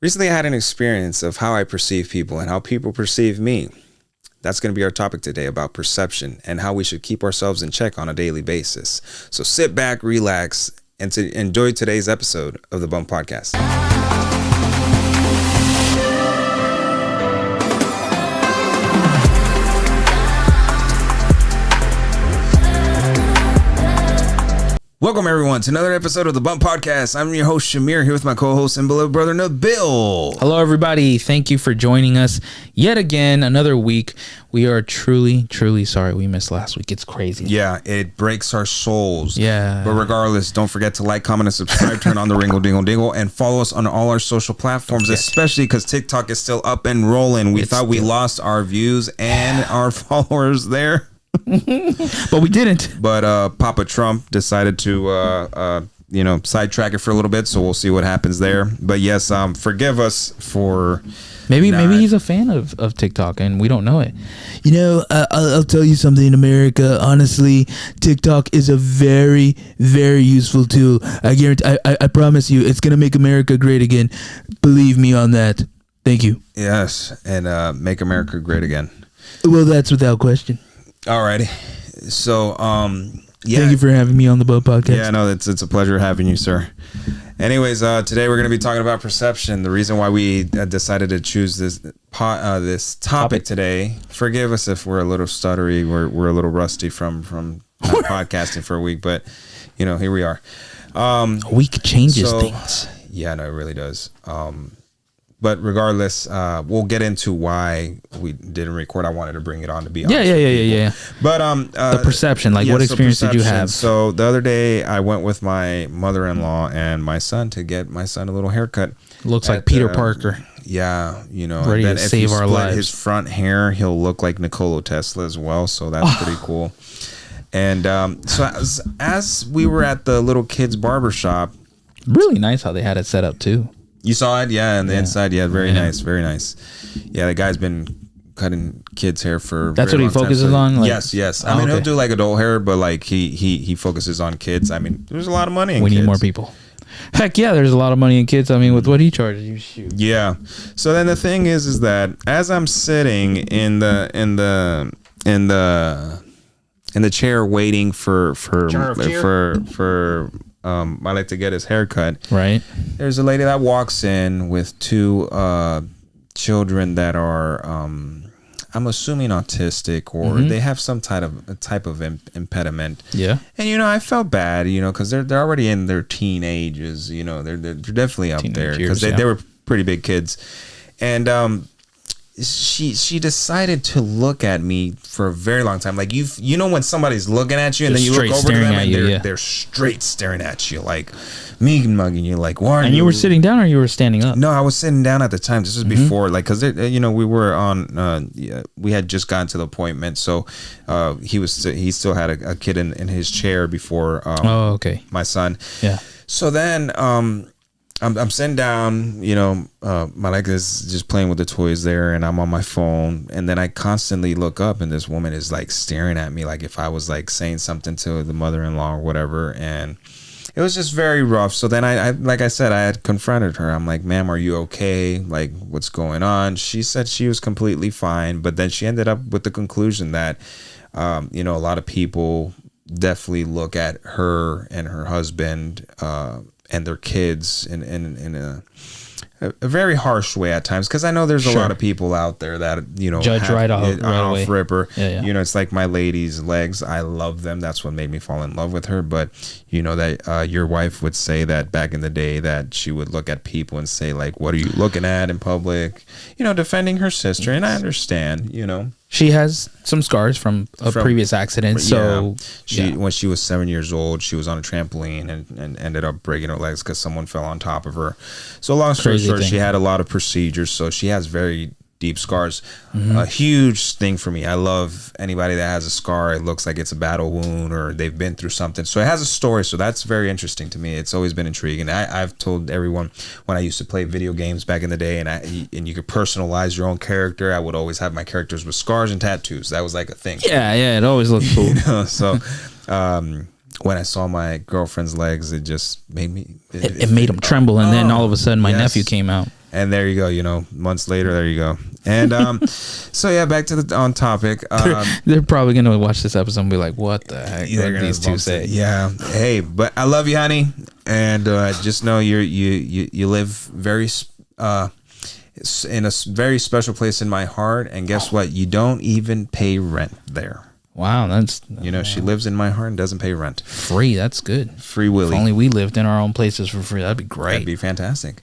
Recently, I had an experience of how I perceive people and how people perceive me. That's going to be our topic today, about perception and how we should keep ourselves in check on a daily basis. So sit back, relax, and to enjoy today's episode of the Bump Podcast. Welcome, everyone, to another episode of the Bump Podcast. I'm your host, Shamir, here with my co-host and beloved brother, Nabil. Hello, everybody. Thank you for joining us yet again, another week. We are truly sorry we missed last week. It's crazy. Yeah, it breaks our souls. Yeah. But regardless, don't forget to like, comment, and subscribe. Turn on the ringle, dingle, dingle, and follow us on all our social platforms, especially because TikTok is still up and rolling. We thought we lost our views and our followers there. But we didn't. But Papa Trump decided to sidetrack it for a little bit, so we'll see what happens there. But yes, forgive us for maybe he's a fan of TikTok and we don't know it. You know, I'll tell you something, in America, honestly, TikTok is a very, very useful tool. I guarantee, I promise you, it's going to make America great again. Believe me on that. Thank you. Yes, and make America great again. Well, that's without question. Alrighty. So, yeah. Thank you for having me on the Bump Podcast. Yeah, no, it's a pleasure having you, sir. Anyways, today we're going to be talking about perception. The reason why we decided to choose this topic today. Forgive us if we're a little stuttery. We're a little rusty from not podcasting for a week, but here we are. A week changes things. Yeah, no, it really does. But regardless, we'll get into why we didn't record. I wanted to bring it on, to be honest. Yeah. But the perception, what experience did you have? So the other day, I went with my mother-in-law and my son to get my son a little haircut. Looks like Peter Parker. Yeah, ready to save our lives. His front hair, he'll look like Nikola Tesla as well. So that's pretty cool. And so as we were at the little kids' barbershop, really nice how they had it set up too. You saw it, yeah, and the inside, yeah, very nice, very nice. Yeah, the guy's been cutting kids' hair for. That's what he focuses on. Yes. I mean, he'll do like adult hair, but like he focuses on kids. I mean, there's a lot of money in kids. We need more people. Heck yeah, there's a lot of money in kids. I mean, with what he charges, you shoot. Yeah. So then the thing is that as I'm sitting in the chair waiting for I like to get his haircut. Right. There's a lady that walks in with two children that are, I'm assuming, autistic, or they have some type of impediment. Yeah. And I felt bad, because they're already in their teen ages. They're definitely up there because they were pretty big kids, and she decided to look at me for a very long time. Like when somebody's looking at you and then you look over to them and they're straight staring at you, like me mugging you, like, why are you? And you were sitting down or you were standing up? No, I was sitting down at the time. This was before, like, because we were on. We had just gotten to the appointment, so he still had a kid in his chair before. Okay. My son. Yeah. So then I'm sitting down, my leg is just playing with the toys there, and I'm on my phone, and then I constantly look up, and this woman is like staring at me like if I was like saying something to the mother-in-law or whatever, and it was just very rough. So then I like I said, I had confronted her. I'm like, ma'am, are you okay? Like, what's going on? She said she was completely fine, but then she ended up with the conclusion that, a lot of people definitely look at her and her husband, and their kids in a very harsh way at times, because I know there's a lot of people out there that judge right off ripper. Yeah. It's like my lady's legs. I love them. That's what made me fall in love with her. But that your wife would say that back in the day that she would look at people and say, like, what are you looking at in public? Defending her sister, and I understand. She has some scars from a previous accident. So when she was 7 years old, she was on a trampoline and ended up breaking her legs because someone fell on top of her. So long story short, she had a lot of procedures. So she has very deep scars. A huge thing for me. I love anybody that has a scar. It looks like it's a battle wound or they've been through something. So it has a story. So that's very interesting to me. It's always been intriguing. I've told everyone when I used to play video games back in the day, and you could personalize your own character. I would always have my characters with scars and tattoos. That was like a thing. Yeah, it always looked cool. So when I saw my girlfriend's legs, it just made me... It made them tremble, and then all of a sudden my nephew came out. And there you go. You know, months later, there you go. And so yeah, back to the on topic. They're probably gonna watch this episode and be like, "What the heck? What did these two say?" Yeah. Hey, but I love you, honey, and just know you live very in a very special place in my heart. And guess what? You don't even pay rent there. Wow, that's she lives in my heart and doesn't pay rent. free. That's good. Free Willy. If only we lived in our own places for free. That'd be great. That'd be fantastic.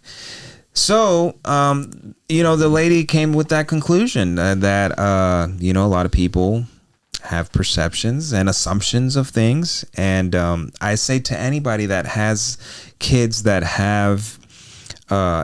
So, the lady came with that conclusion that, a lot of people have perceptions and assumptions of things. And I say to anybody that has kids that have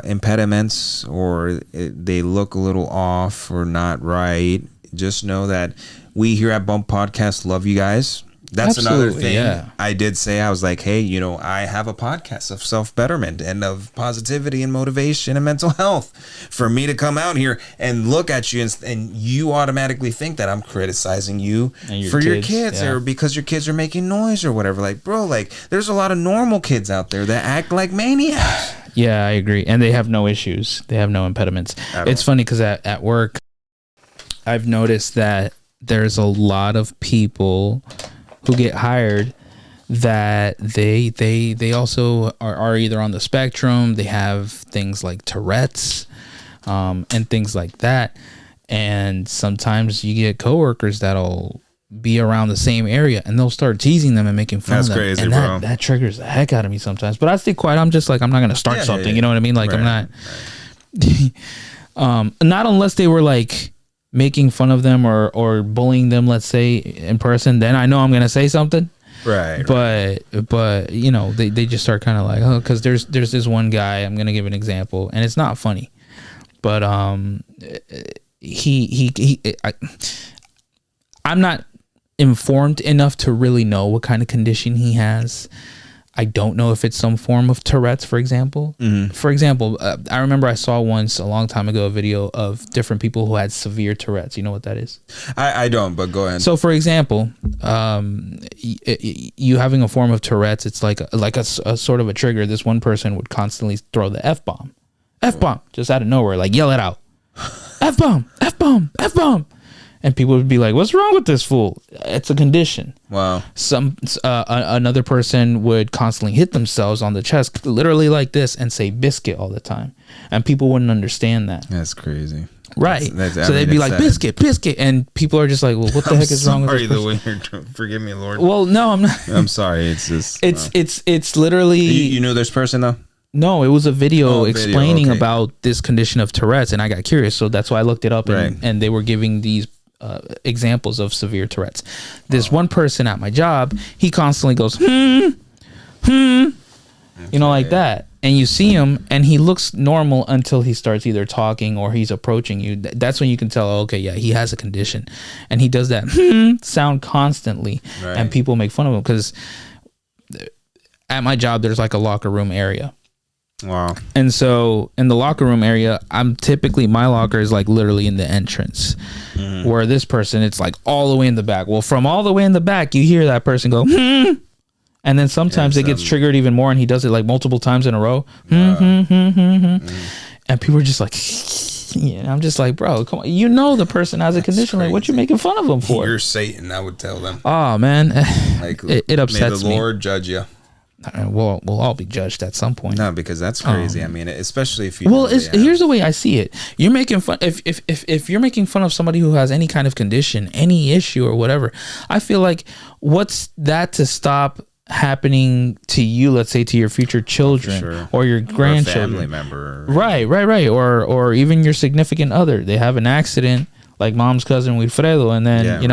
impediments or they look a little off or not right, just know that we here at Bump Podcast love you guys. That's Absolutely, another thing. yeah. I did say, I was like, hey, I have a podcast of self-betterment and of positivity and motivation and mental health. For me to come out here and look at you and you automatically think that I'm criticizing you for your kids yeah. or because your kids are making noise or whatever. Like, bro, there's a lot of normal kids out there that act like maniacs. Yeah, I agree. And they have no issues. They have no impediments. It's funny because at work, I've noticed that there's a lot of people who get hired that they also are either on the spectrum, they have things like Tourette's and things like that. And sometimes you get coworkers that'll be around the same area and they'll start teasing them and making fun of them. Crazy, and bro. that triggers the heck out of me sometimes. But I stay quiet. I'm just like, I'm not going to start something. Yeah. You know what I mean? Like, right. I'm not, not unless they were like making fun of them or bullying them, let's say in person, then I know I'm going to say something. Right. But they just start kind of like, oh, cause there's this one guy, I'm going to give an example and it's not funny, but, I'm not informed enough to really know what kind of condition he has. I don't know if it's some form of Tourette's, for example. Mm-hmm. For example, I remember I saw once a long time ago a video of different people who had severe Tourette's. You know what that is? I don't, but go ahead. So, for example, you having a form of Tourette's, it's like a sort of a trigger. This one person would constantly throw the F-bomb, just out of nowhere, like yell it out, F-bomb, F-bomb, F-bomb. And people would be like, "What's wrong with this fool?" It's a condition. Wow. Another person would constantly hit themselves on the chest, literally like this, and say "biscuit" all the time, and people wouldn't understand that. That's crazy. Right. So they'd be like, "Biscuit, biscuit," and people are just like, "Well, what the heck is wrong with this person?" Sorry, the way you're. Forgive me, Lord. Well, no, I'm not. I'm sorry. It's just. It's literally. You knew this person though? No, it was a video explaining okay. about this condition of Tourette's, and I got curious, so that's why I looked it up, and they were giving these examples of severe Tourette's. This one person at my job, he constantly goes, like that. And you see him and he looks normal until he starts either talking or he's approaching you. That's when you can tell, okay, yeah, he has a condition. And he does that sound constantly. Right. And people make fun of him because at my job, there's like a locker room area. Wow. And so in the locker room area, my locker is like literally in the entrance. Mm-hmm. Where this person, it's like all the way in the back. Well, from all the way in the back, you hear that person go, and then sometimes it gets triggered even more and he does it like multiple times in a row. And people are just like, I'm just like, bro, come on. The person has a condition. Crazy. Like, what you making fun of them for? You're Satan, I would tell them. Oh, man. Like, it upsets me. May the Lord judge you. We'll all be judged at some point. No, because that's crazy. I mean, especially if you. Well, here's the way I see it. You're making fun. If you're making fun of somebody who has any kind of condition, any issue or whatever, I feel like what's that to stop happening to you? Let's say to your future children or your grandchildren, or a family member. Right. Or even your significant other. They have an accident, like mom's cousin Wilfredo, and then yeah.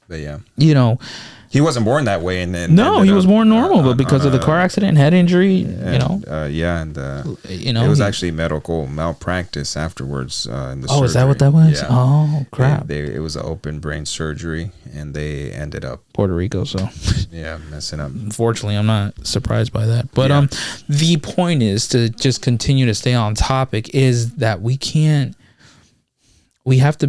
But yeah. He wasn't born that way, and then he was born normal, but because of the car accident, head injury, it was actually medical malpractice afterwards. In the surgery. Is that what that was? Yeah. Oh crap! It was an open brain surgery, and they ended up Puerto Rico. So messing up. Unfortunately, I'm not surprised by that. But the point is to just continue to stay on topic. Is that we can't. We have to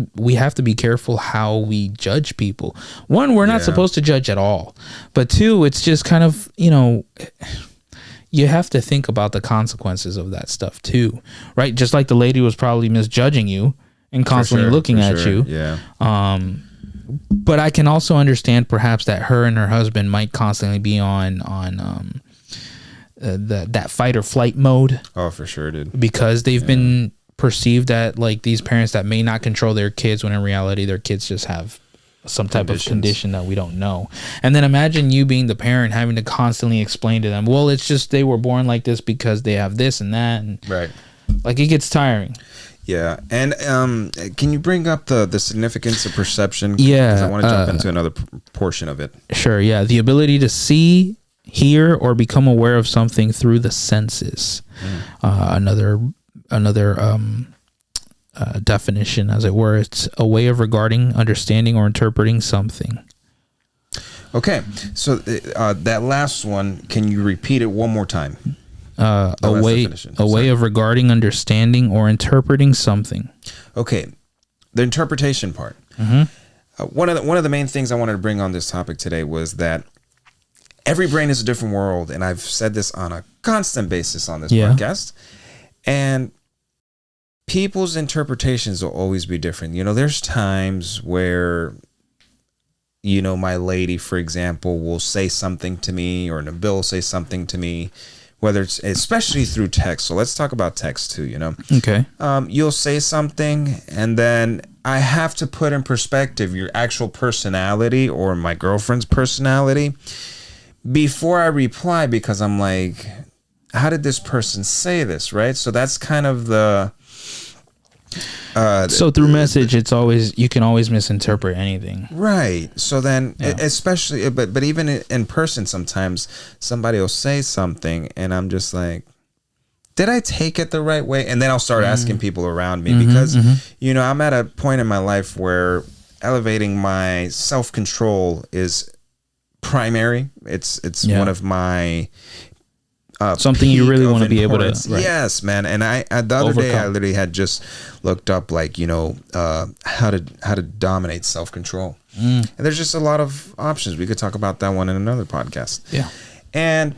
be careful how we judge people. One, we're not supposed to judge at all. But two, it's just kind of, you have to think about the consequences of that stuff too, right? Just like the lady was probably misjudging you and constantly looking at you. Yeah. But I can also understand perhaps that her and her husband might constantly be on that fight or flight mode. Oh, for sure, dude. Because they've been perceived at like these parents that may not control their kids, when in reality their kids just have some type of condition that we don't know. And then imagine you being the parent having to constantly explain to them, well, it's just they were born like this because they have this and that, and right, like it gets tiring. Yeah. And can you bring up the significance of perception? Yeah, 'Cause I want to jump into another portion of it. Sure. Yeah, the ability to see, hear, or become aware of something through the senses. Another definition, as it were, it's a way of regarding, understanding, or interpreting something. Okay, so that last one, can you repeat it one more time? A way of regarding, understanding, or interpreting something. Okay, the interpretation part. One of the main things I wanted to bring on this topic today was that every brain is a different world, and I've said this on a constant basis on this podcast. And people's interpretations will always be different. You know, there's times where, you know, my lady, for example, will say something to me, or Nabil will say something to me, whether it's especially through text. So let's talk about text too, you know. Okay. You'll say something, and then I have to put in perspective your actual personality or my girlfriend's personality before I reply, because I'm like, how did this person say this, right? So that's kind of the so through message, it's always, you can always misinterpret anything, right? So then especially but even in person, sometimes somebody will say something and I'm just like, did I take it the right way? And then I'll start asking people around me, because you know, I'm at a point in my life where elevating my self-control is primary. It's one of my something you really want to be able to. Right. Yes, man. And I the other day I literally had just looked up, like, you know, how to dominate self-control. And there's just a lot of options. We could talk about that one in another podcast. Yeah. And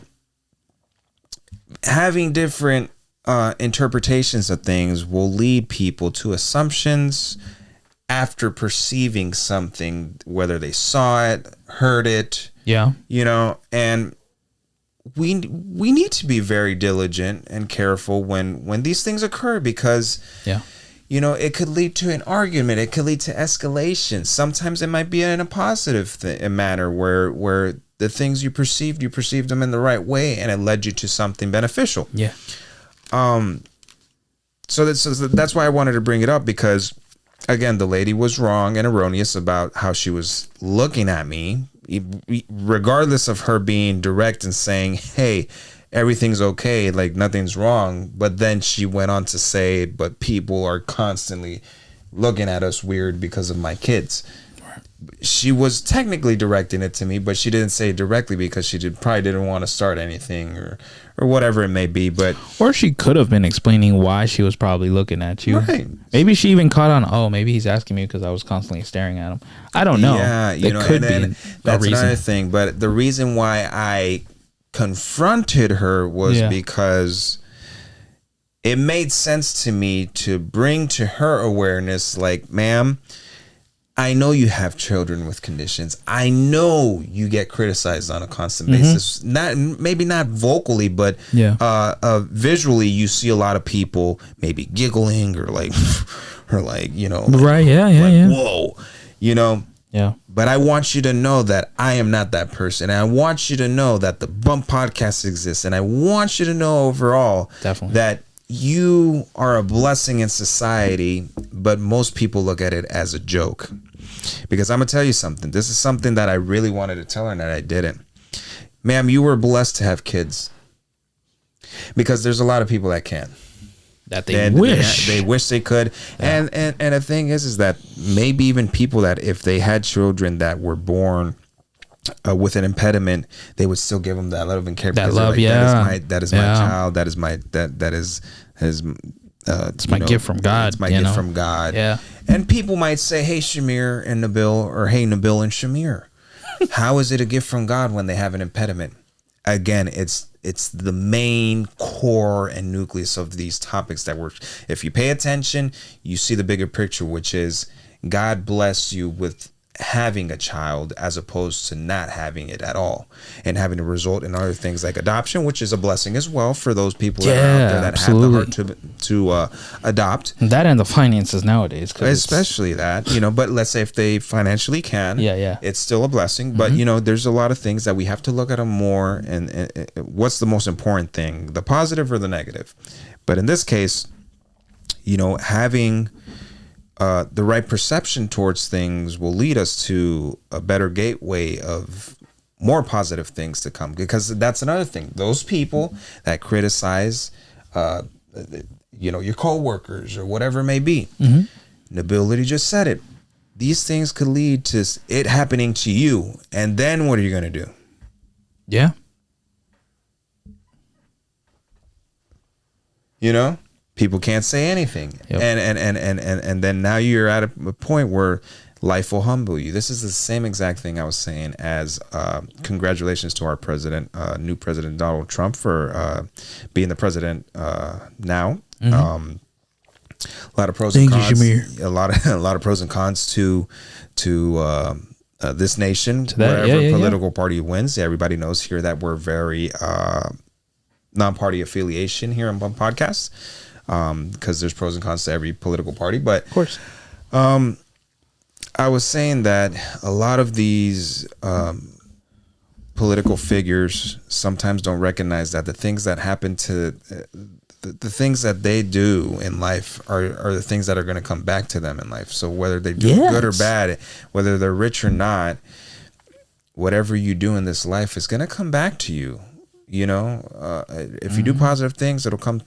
having different interpretations of things will lead people to assumptions after perceiving something, whether they saw it, heard it. Yeah. You know, and we need to be very diligent and careful when these things occur, because you know, it could lead to an argument, it could lead to escalation. Sometimes it might be in a positive manner where the things you perceived them in the right way, and it led you to something beneficial. So that's why I wanted to bring it up, because again, the lady was wrong and erroneous about how she was looking at me, regardless of her being direct and saying, hey, everything's okay, like nothing's wrong. But then she went on to say, but people are constantly looking at us weird because of my kids. She was technically directing it to me, but she didn't say it directly because she probably didn't want to start anything or whatever it may be. But or she could have been explaining why she was probably looking at you. Right. Maybe she even caught on, oh, maybe he's asking me because I was constantly staring at him. I don't know. Yeah, you know, could be that's another thing. But the reason why I confronted her was because it made sense to me to bring to her awareness, like, ma'am, I know you have children with conditions. I know you get criticized on a constant basis. Maybe not vocally, but visually, you see a lot of people maybe giggling or like, you know, right? Yeah. Whoa, you know. Yeah. But I want you to know that I am not that person. And I want you to know that the Bump Podcast exists. And I want you to know overall that you are a blessing in society, but most people look at it as a joke. Because I'm going to tell you something. This is something that I really wanted to tell her and that I didn't. Ma'am, you were blessed to have kids. Because there's a lot of people that can't. That they wish. They wish they could. Yeah. And the thing is that maybe even people that if they had children that were born with an impediment, they would still give them that love and care. That love, like, that is my child. That is my it's my gift from God. It's my gift from God. Yeah. And people might say, hey, Shamir and Nabil, or hey, Nabil and Shamir, how is it a gift from God when they have an impediment? again, it's the main core and nucleus of these topics that if you pay attention, you see the bigger picture, which is God bless you with having a child as opposed to not having it at all, and having to result in other things like adoption, which is a blessing as well for those people that are out there that have the heart to adopt. That and the finances nowadays, especially that, but let's say if they financially can, it's still a blessing. But there's a lot of things that we have to look at them more, and what's the most important thing, the positive or the negative. But in this case, having the right perception towards things will lead us to a better gateway of more positive things to come. Because that's another thing. Those people that criticize, your coworkers or whatever it may be, Nobility just said it. These things could lead to it happening to you. And then what are you going to do? Yeah. People can't say anything. Yep. And then now you're at a point where life will humble you. This is the same exact thing I was saying as congratulations to our president, new president Donald Trump, for being the president now. A lot of pros and cons. A lot of pros and cons to this nation, wherever political party wins. Everybody knows here that we're very non-party affiliation here on podcasts. Because there's pros and cons to every political party, but of course, I was saying that a lot of these political figures sometimes don't recognize that the things that happen to the things that they do in life are the things that are going to come back to them in life. So whether they do good or bad, whether they're rich or not, whatever you do in this life is going to come back to you. If you do positive things, it'll come,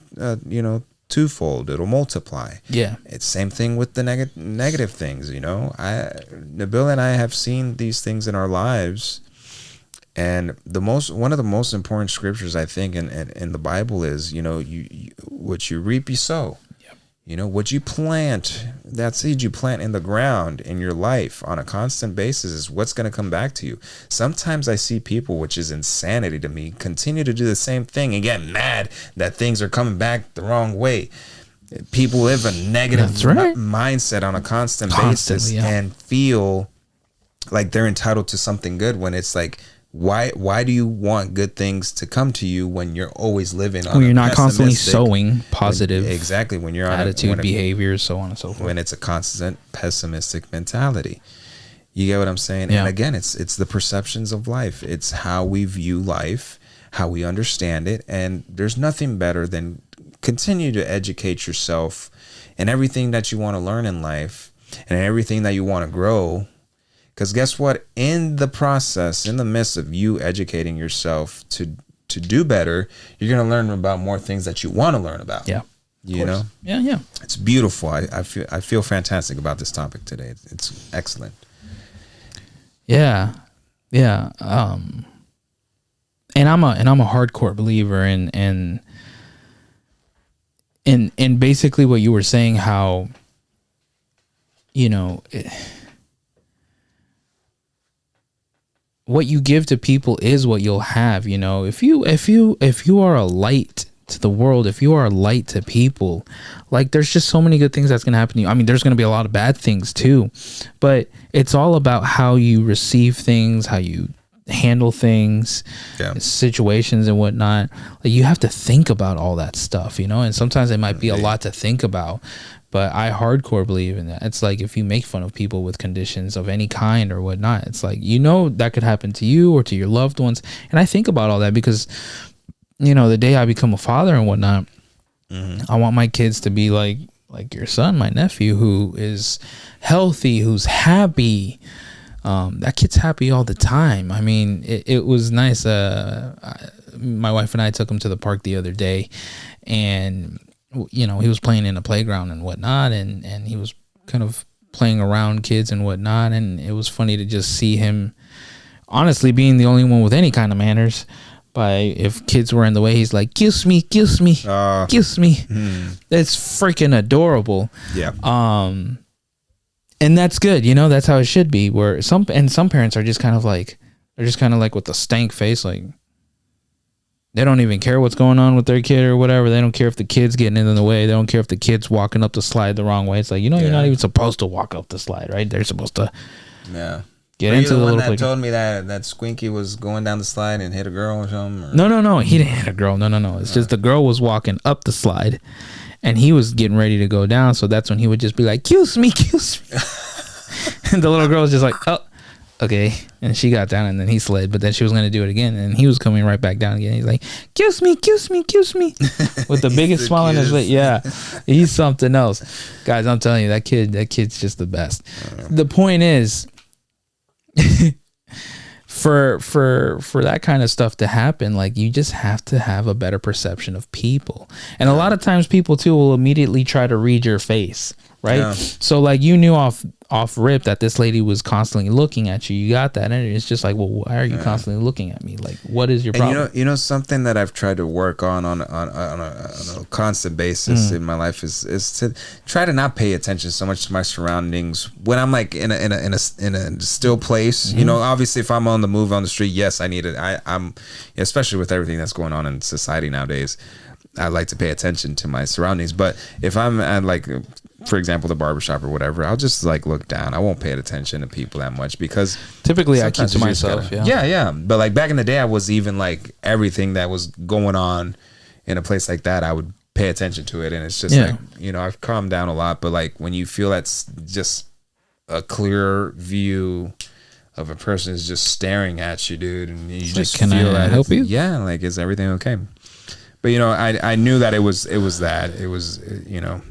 twofold. It'll multiply. Yeah. It's same thing with the negative things. Nabil and I have seen these things in our lives, and one of the most important scriptures I think in the Bible is you what you reap you sow. What you plant, that seed you plant in the ground in your life on a constant basis is what's going to come back to you. Sometimes I see people, which is insanity to me, continue to do the same thing and get mad that things are coming back the wrong way. People live a negative mindset on a constant basis and feel like they're entitled to something good when it's like, why do you want good things to come to you when you're always living on when you're not constantly sowing positive when you're on attitude, behavior, so on and so forth, when it's a constant pessimistic mentality? You get what I'm saying? Yeah. And again, it's the perceptions of life. It's how we view life, how we understand it, and there's nothing better than continue to educate yourself in everything that you want to learn in life and everything that you want to grow. Because guess what? In the process, in the midst of you educating yourself to do better, you're going to learn about more things that you want to learn about. Yeah. Yeah. It's beautiful. I feel fantastic about this topic today. It's excellent. Yeah. Yeah. And I'm a hardcore believer in basically what you were saying, how what you give to people is what you'll have. If you are a light to the world, if you are a light to people, like there's just so many good things that's going to happen to you. I mean, there's going to be a lot of bad things too, but it's all about how you receive things, how you handle things, situations and whatnot. Like you have to think about all that stuff, and sometimes it might be a lot to think about. But I hardcore believe in that. It's like if you make fun of people with conditions of any kind or whatnot, it's like, that could happen to you or to your loved ones. And I think about all that because, the day I become a father and whatnot, I want my kids to be like your son, my nephew, who is healthy, who's happy. That kid's happy all the time. I mean, it was nice. My wife and I took him to the park the other day, and he was playing in a playground and whatnot, and he was kind of playing around kids and whatnot, and it was funny to just see him honestly being the only one with any kind of manners. If kids were in the way, he's like, kiss me, kiss me, kiss me. It's freaking adorable. Yeah. And that's good, that's how it should be. Where some parents are just kind of like, with the stank face, like, They don't even care what's going on with their kid or whatever. They don't care if the kid's getting in the way. They don't care if the kid's walking up the slide the wrong way. It's like, you're not even supposed to walk up the slide, right? They're supposed to get into the little one that told me that Squinky was going down the slide and hit a girl or something? Or? No. He didn't hit a girl. No. It's just the girl was walking up the slide and he was getting ready to go down. So that's when he would just be like, "Excuse me." And the little girl was just like, "Oh, okay." And she got down and then he slid, but then she was going to do it again and he was coming right back down again. He's like, "Excuse me." With the biggest smile on his face. Yeah. He's something else. Guys, I'm telling you, that kid's just the best. The point is, for that kind of stuff to happen, like, you just have to have a better perception of people. And a lot of times people too will immediately try to read your face, right? Yeah. So like, you knew off rip that this lady was constantly looking at you. You got that, and it's just like, well, why are you constantly looking at me? Like, what is your problem? And you know something that I've tried to work on a constant basis in my life is to try to not pay attention so much to my surroundings when I'm like in a still place. You know, obviously if I'm on the move on the street, yes, I need it. I'm especially with everything that's going on in society nowadays, I like to pay attention to my surroundings. But if I'm at, like, for example, the barbershop or whatever, I'll just like look down. I won't pay attention to people that much because typically I keep to myself. Yeah. But like back in the day, I was even like everything that was going on in a place like that, I would pay attention to it. And it's just like, you know, I've calmed down a lot. But like when you feel that's just a clear view of a person is just staring at you, dude, and you just like, can I help you? Yeah, like, is everything okay? But you know, I knew that it was that. It was, you know.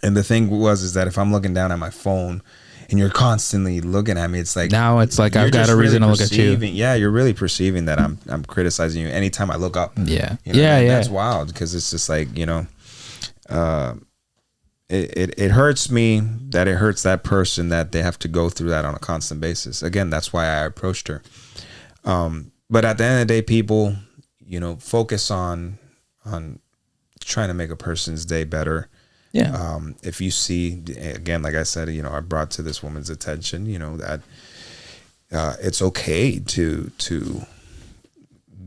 And the thing is that if I'm looking down at my phone and you're constantly looking at me, it's like, now it's like I've got a reason to look at you. Yeah, you're really perceiving that I'm criticizing you anytime I look up. Yeah. You know, that's wild because it's just like, you know, it hurts me that it hurts that person that they have to go through that on a constant basis. Again, that's why I approached her. But at the end of the day, people, you know, focus on trying to make a person's day better. Yeah. If you see, again, like I said, you know, I brought to this woman's attention, you know, that it's okay to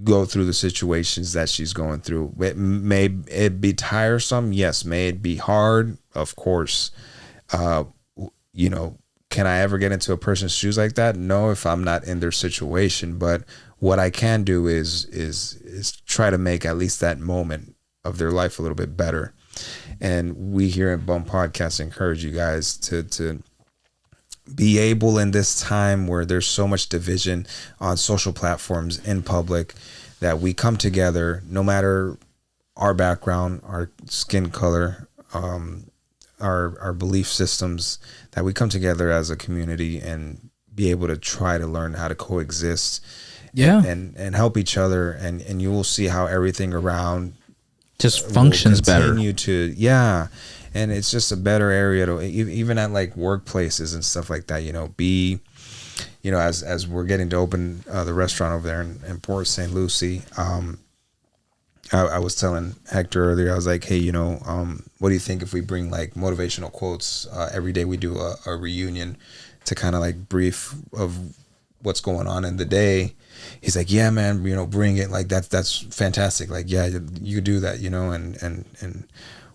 go through the situations that she's going through. May it be tiresome? Yes. May it be hard? Of course. You know, can I ever get into a person's shoes like that? No, if I'm not in their situation. But what I can do is try to make at least that moment of their life a little bit better. And we here at Bum Podcast encourage you guys to be able in this time where there's so much division on social platforms in public that we come together, no matter our background, our skin color, our belief systems, that we come together as a community and be able to try to learn how to coexist and help each other. And you will see how everything around just functions better. And it's just a better area to, even at like workplaces and stuff like that, you know, you know, as we're getting to open the restaurant over there in Port St. Lucie. I was telling Hector earlier, I was like, hey, you know, what do you think if we bring like motivational quotes every day? We do a reunion to kind of like brief of what's going on in the day. He's like, yeah, man, you know, bring it. Like that's fantastic. Like, yeah, you do that, you know, and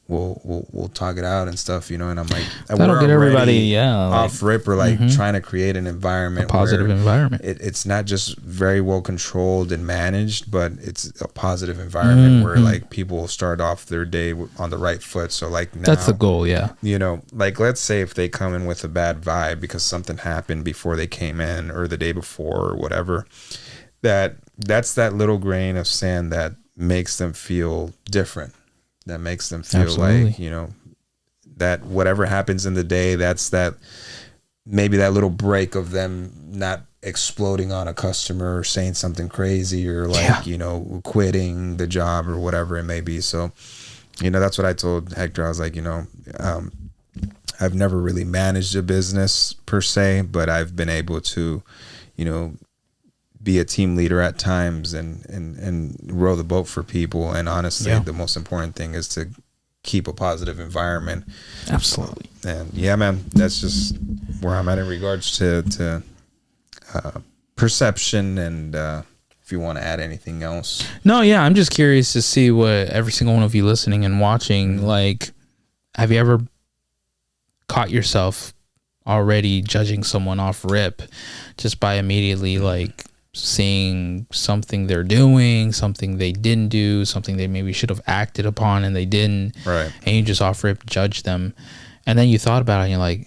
we'll talk it out and stuff, you know. And I'm like, that'll get everybody off rip or like trying to create an environment, a positive environment. It's not just very well controlled and managed, but it's a positive environment where like people will start off their day on the right foot. So like now, that's the goal, you know, like let's say if they come in with a bad vibe because something happened before they came in or the day before or whatever, that's that little grain of sand that makes them feel different. That makes them feel like, you know, that whatever happens in the day, that's that maybe that little break of them not exploding on a customer or saying something crazy or like, you know, quitting the job or whatever it may be. So, you know, that's what I told Hector. I was like, you know, I've never really managed a business per se, but I've been able to, you know, be a team leader at times and row the boat for people. And honestly, the most important thing is to keep a positive environment. Absolutely. And yeah, man, that's just where I'm at in regards to perception and you want to add anything else. No, yeah, I'm just curious to see what every single one of you listening and watching, like, have you ever caught yourself already judging someone off rip just by immediately, like, seeing something they're doing, something they didn't do, something they maybe should have acted upon and they didn't, right? And you just off rip judge them, and then you thought about it and you're like,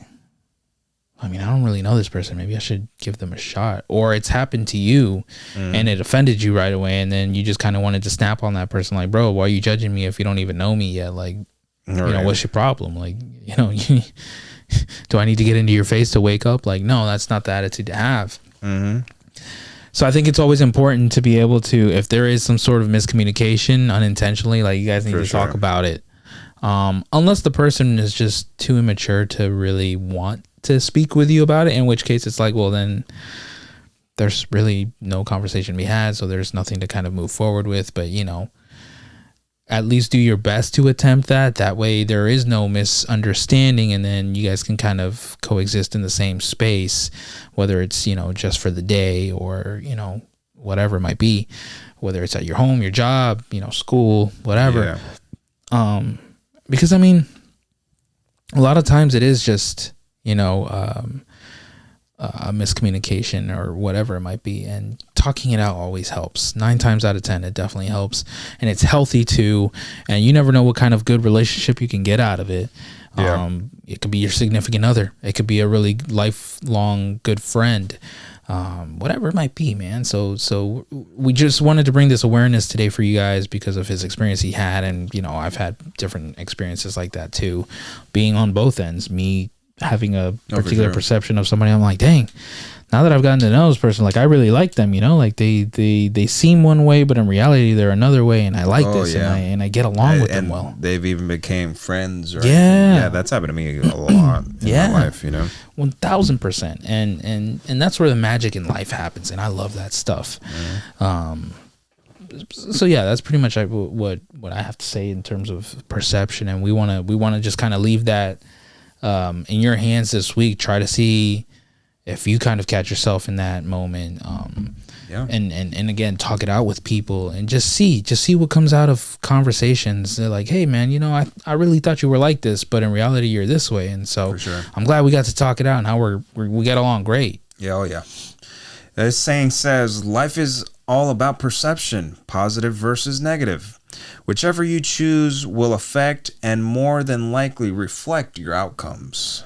I mean, I don't really know this person, maybe I should give them a shot. Or it's happened to you and it offended you right away, and then you just kind of wanted to snap on that person like, bro, why are you judging me if you don't even know me yet? Like, you know, what's your problem? Like, you know, do I need to get into your face to wake up? Like, no, that's not the attitude to have. So I think it's always important to be able to, if there is some sort of miscommunication unintentionally, like, you guys need to talk about it. Unless the person is just too immature to really want to speak with you about it, in which case it's like, well, then there's really no conversation to be had, so there's nothing to kind of move forward with. But, you know, at least do your best to attempt that. That way there is no misunderstanding, and then you guys can kind of coexist in the same space, whether it's, you know, just for the day or, you know, whatever it might be, whether it's at your home, your job, you know, school, whatever. Because, I mean, a lot of times it is just, you know, a miscommunication or whatever it might be, and talking it out always helps. 9 times out of 10 it definitely helps, and it's healthy too, and you never know what kind of good relationship you can get out of it. It could be your significant other, it could be a really lifelong good friend, whatever it might be, man. So we just wanted to bring this awareness today for you guys because of his experience he had, and, you know, I've had different experiences like that too, being on both ends, me having a particular perception of somebody. I'm like, dang, now that I've gotten to know this person, like, I really like them, you know, like they seem one way, but in reality they're another way, and I like this, and I get along with them well. They've even became friends. Or yeah, that's happened to me a lot in my life, you know. 1000%, and that's where the magic in life happens, and I love that stuff. So yeah, that's pretty much what I have to say in terms of perception, and we want to just kind of leave that in your hands this week. Try to see if you kind of catch yourself in that moment, and again, talk it out with people, and just see what comes out of conversations. They're like, hey man, you know, I really thought you were like this, but in reality you're this way, and so I'm glad we got to talk it out, and how we get along great. This saying says, life is all about perception, positive versus negative. Whichever you choose will affect and more than likely reflect your outcomes.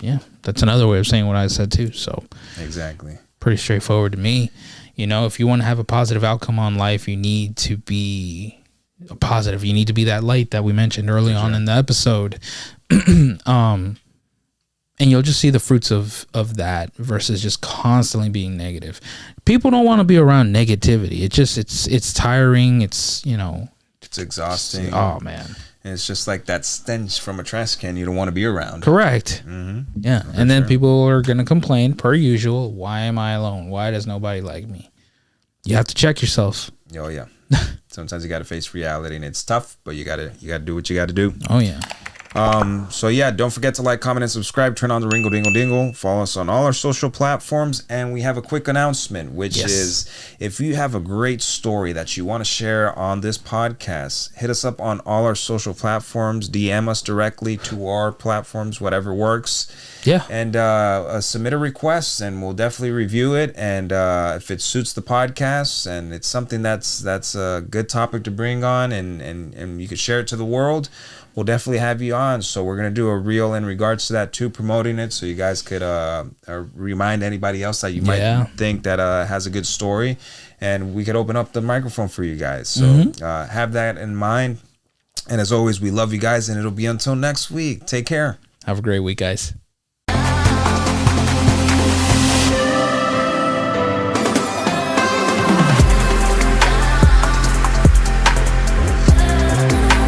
Yeah, that's another way of saying what I said too. So exactly, pretty straightforward to me. You know, if you want to have a positive outcome on life, you need to be positive. You need to be that light that we mentioned early on in the episode. And you'll just see the fruits of that versus just constantly being negative. People don't want to be around negativity. It's tiring. It's, you know, it's exhausting. Oh man. And it's just like that stench from a trash can you don't want to be around. Correct. Yeah. And then people are going to complain per usual. Why am I alone? Why does nobody like me? You have to check yourself. Oh yeah. Sometimes you got to face reality, and it's tough, but you got to do what you got to do. Oh yeah. So yeah, don't forget to like, comment, and subscribe. Turn on the ringle dingle dingle. Follow us on all our social platforms, and we have a quick announcement, which is, if you have a great story that you want to share on this podcast, hit us up on all our social platforms. DM us directly to our platforms, whatever works. Yeah. And submit a request, and we'll definitely review it. And if it suits the podcast, and it's something that's a good topic to bring on, and you could share it to the world, we'll definitely have you on. So we're going to do a reel in regards to that too, promoting it, so you guys could remind anybody else that you might think that has a good story, and we could open up the microphone for you guys. So have that in mind. And as always, we love you guys, and it'll be until next week. Take care. Have a great week, guys.